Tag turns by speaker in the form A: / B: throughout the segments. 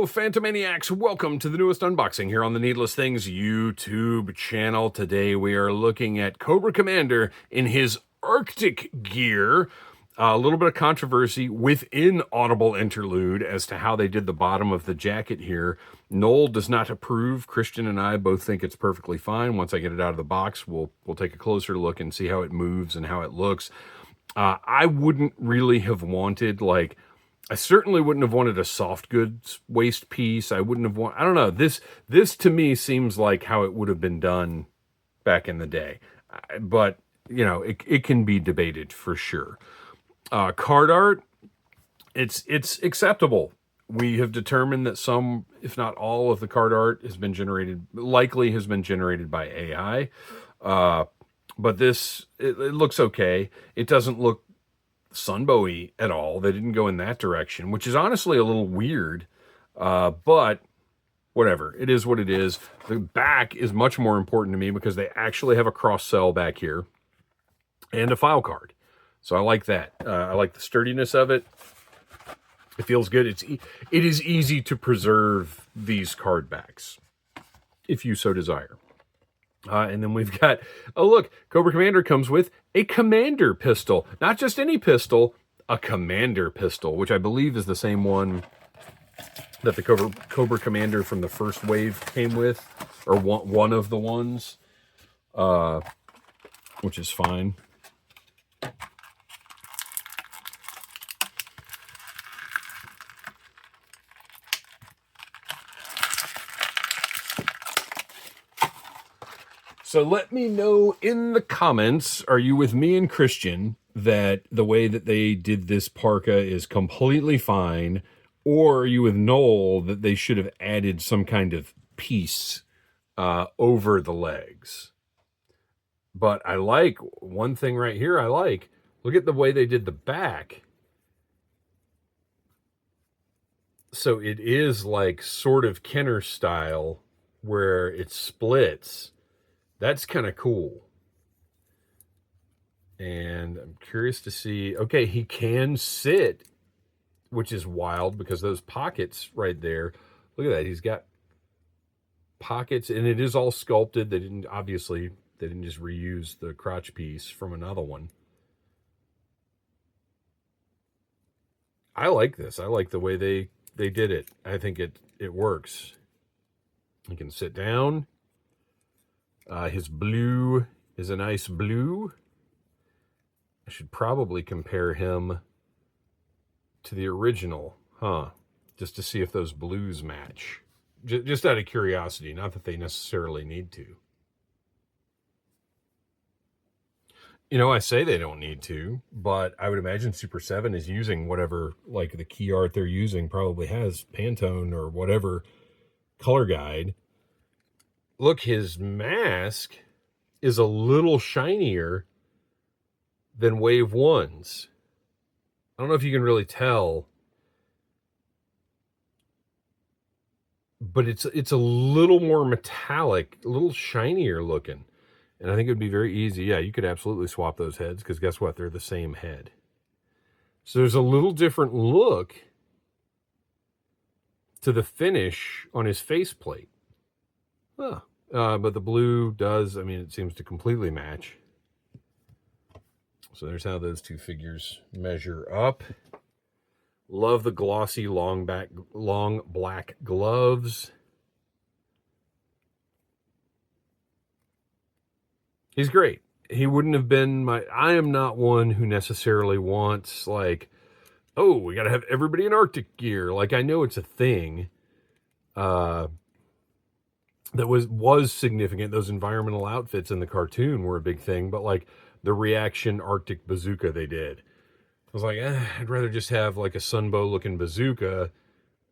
A: Phantomaniacs, welcome to the newest unboxing here on the Needless Things YouTube channel. Today we are looking at Cobra Commander in his Arctic gear. A little bit of controversy within Audible Interlude as to how they did the bottom of the jacket here. Noel does not approve. Christian and I both think it's perfectly fine. Once I get it out of the box, we'll take a closer look and see how it moves and how it looks. I wouldn't really have wanted, I certainly wouldn't have wanted a soft goods waist piece. I wouldn't have I don't know. This to me seems like how it would have been done back in the day. But, you know, it can be debated for sure. Card art, it's acceptable. We have determined that some, if not all, of the card art likely has been generated by AI. But this, it looks okay. It doesn't look Sunbow-y at all. They didn't go in that direction, which is honestly a little weird. But whatever. It is what it is. The back is much more important to me because they actually have a cross-sell back here and a file card. So I like that. I like the sturdiness of it. It feels good. It is easy to preserve these card backs if you so desire. And then we've got, oh look, Cobra Commander comes with a Commander pistol. Not just any pistol, a Commander pistol, which I believe is the same one that the Cobra Commander from the first wave came with, or one of the ones, which is fine. So let me know in the comments, are you with me and Christian that the way that they did this parka is completely fine? Or are you with Noel that they should have added some kind of piece over the legs? But I like one thing right here. Look at the way they did the back. So it is like sort of Kenner style where it splits. That's kind of cool. And I'm curious to see, okay, he can sit, which is wild because those pockets right there, look at that. He's got pockets and it is all sculpted. They didn't just reuse the crotch piece from another one. I like this. I like the way they did it. I think it works. He can sit down. His blue is a nice blue. I should probably compare him to the original, just to see if those blues match. Just out of curiosity, not that they necessarily need to. You know, I say they don't need to, but I would imagine Super 7 is using whatever, like the key art they're using probably has Pantone or whatever color guide. Look, his mask is a little shinier than Wave 1's. I don't know if you can really tell, but it's a little more metallic, a little shinier looking. And I think it would be very easy. Yeah, you could absolutely swap those heads because guess what? They're the same head. So there's a little different look to the finish on his faceplate. Huh. But the blue does, it seems to completely match. So there's how those two figures measure up. Love the glossy long black gloves. He's great. He wouldn't have been I am not one who necessarily wants oh, we got to have everybody in Arctic gear. I know it's a thing. That was significant. Those environmental outfits in the cartoon were a big thing, but the ReAction Arctic bazooka they did, I was like, I'd rather just have a Sunbow looking bazooka.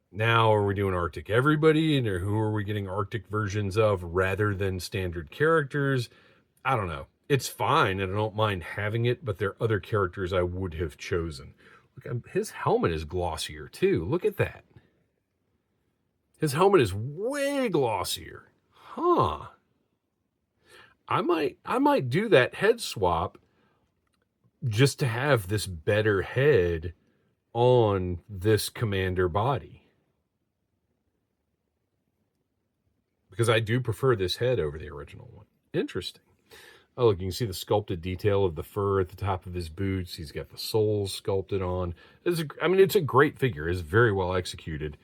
A: Now are we doing Arctic everybody, and who are we getting Arctic versions of rather than standard characters? I don't know. It's fine, and I don't mind having it, but there are other characters I would have chosen. Look, his helmet is glossier too. Look at that. His helmet is way glossier. Huh. I might do that head swap just to have this better head on this Commander body. because I do prefer this head over the original one. Interesting. Oh, look, you can see the sculpted detail of the fur at the top of his boots. He's got the soles sculpted on. I mean, it's a great figure. It's very well executed.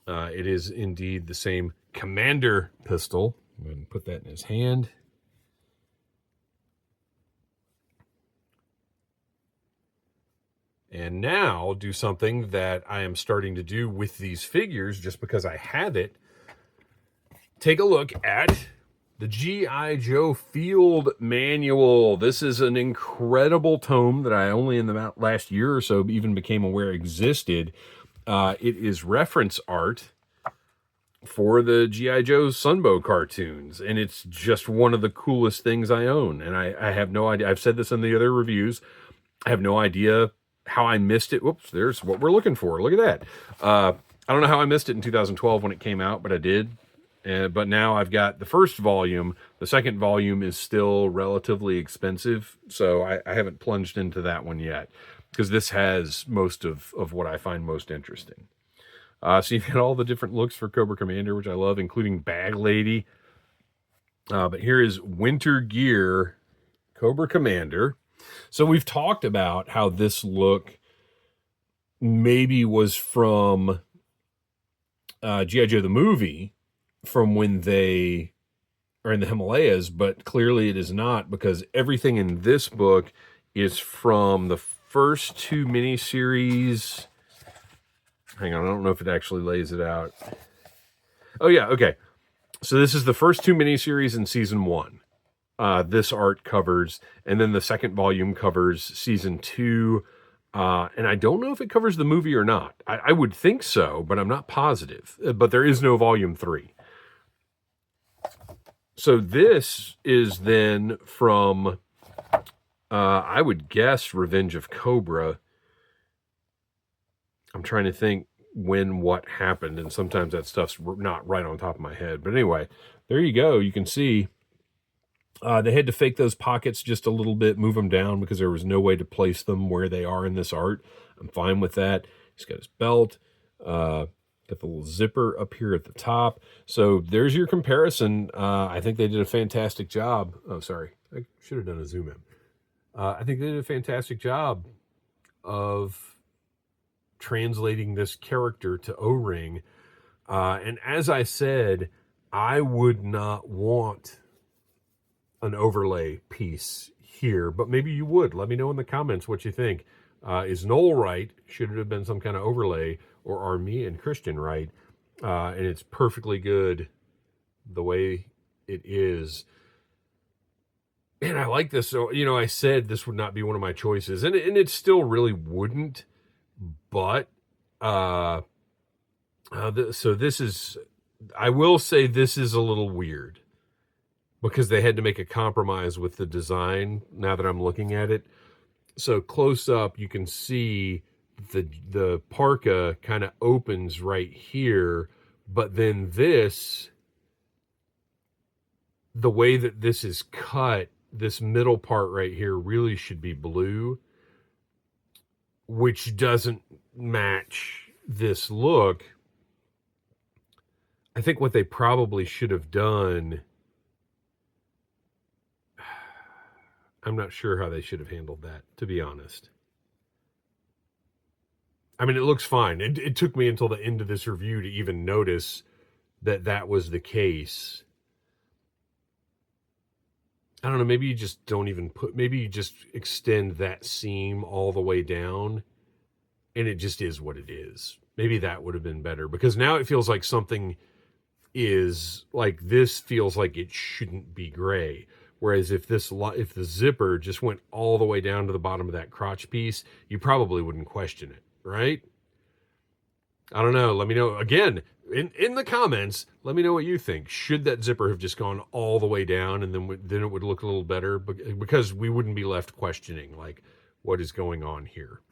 A: It is indeed the same Commander pistol. I'm going to put that in his hand. And now do something that I am starting to do with these figures just because I have it. Take a look at the G.I. Joe Field Manual. This is an incredible tome that I only in the last year or so even became aware existed. It is reference art for the G.I. Joe Sunbow cartoons, and it's just one of the coolest things I own. And I have no idea. I've said this in the other reviews. I have no idea how I missed it. Whoops, there's what we're looking for. Look at that. I don't know how I missed it in 2012 when it came out, but I did. But now I've got the first volume. The second volume is still relatively expensive, so I haven't plunged into that one yet, because this has most of what I find most interesting. So you've got all the different looks for Cobra Commander, which I love, including Bag Lady. But here is Winter Gear Cobra Commander. So we've talked about how this look maybe was from G.I. Joe the movie, from when they are in the Himalayas, but clearly it is not, because everything in this book is from the first two miniseries. Hang on, I don't know if it actually lays it out. Oh yeah, okay. So this is the first two miniseries in season 1. This art covers, and then the second volume covers season 2. And I don't know if it covers the movie or not. I would think so, but I'm not positive. But there is no volume 3. So this is then from, I would guess, Revenge of Cobra. I'm trying to think when what happened, and sometimes that stuff's not right on top of my head. But anyway, there you go. You can see they had to fake those pockets just a little bit, move them down, because there was no way to place them where they are in this art. I'm fine with that. He's got his belt. Got the little zipper up here at the top. So there's your comparison. I think they did a fantastic job. Oh, sorry. I should have done a zoom in. I think they did a fantastic job of translating this character to O-Ring. And as I said, I would not want an overlay piece here, but maybe you would. Let me know in the comments what you think. Is Noel right? Should it have been some kind of overlay? Or are me and Christian right? And it's perfectly good the way it is. And I like this. So, you know, I said this would not be one of my choices, and it still really wouldn't. But so this is, I will say this is a little weird, because they had to make a compromise with the design now that I'm looking at it. So close up, you can see the parka kind of opens right here, but then this, the way that this is cut, this middle part right here really should be blue, which doesn't match this look. I think what they probably should have done, I'm not sure how they should have handled that, to be honest. I mean, it looks fine. It took me until the end of this review to even notice that that was the case. I don't know, maybe you just don't even maybe you just extend that seam all the way down, and it just is what it is. Maybe that would have been better, because now it feels like something is, like, this feels like it shouldn't be gray. Whereas if the zipper just went all the way down to the bottom of that crotch piece, you probably wouldn't question it, right? I don't know. Let me know, again, in the comments, let me know what you think. Should that zipper have just gone all the way down, and then it would look a little better, because we wouldn't be left questioning, like, what is going on here?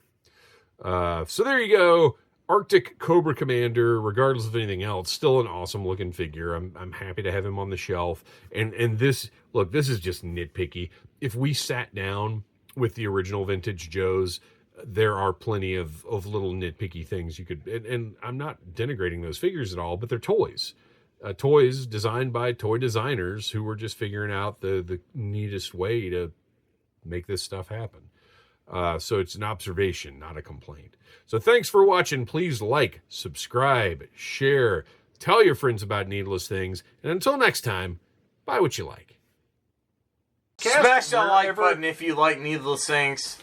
A: So there you go. Arctic Cobra Commander, regardless of anything else, still an awesome looking figure. I'm happy to have him on the shelf. And this, look, this is just nitpicky. If we sat down with the original vintage Joes, there are plenty of little nitpicky things you could, and I'm not denigrating those figures at all, but they're toys. toys designed by toy designers who were just figuring out the neatest way to make this stuff happen. So it's an observation, not a complaint. So thanks for watching. Please like, subscribe, share, tell your friends about Needless Things. And until next time, buy what you like.
B: Smash that like button if you like Needless Things.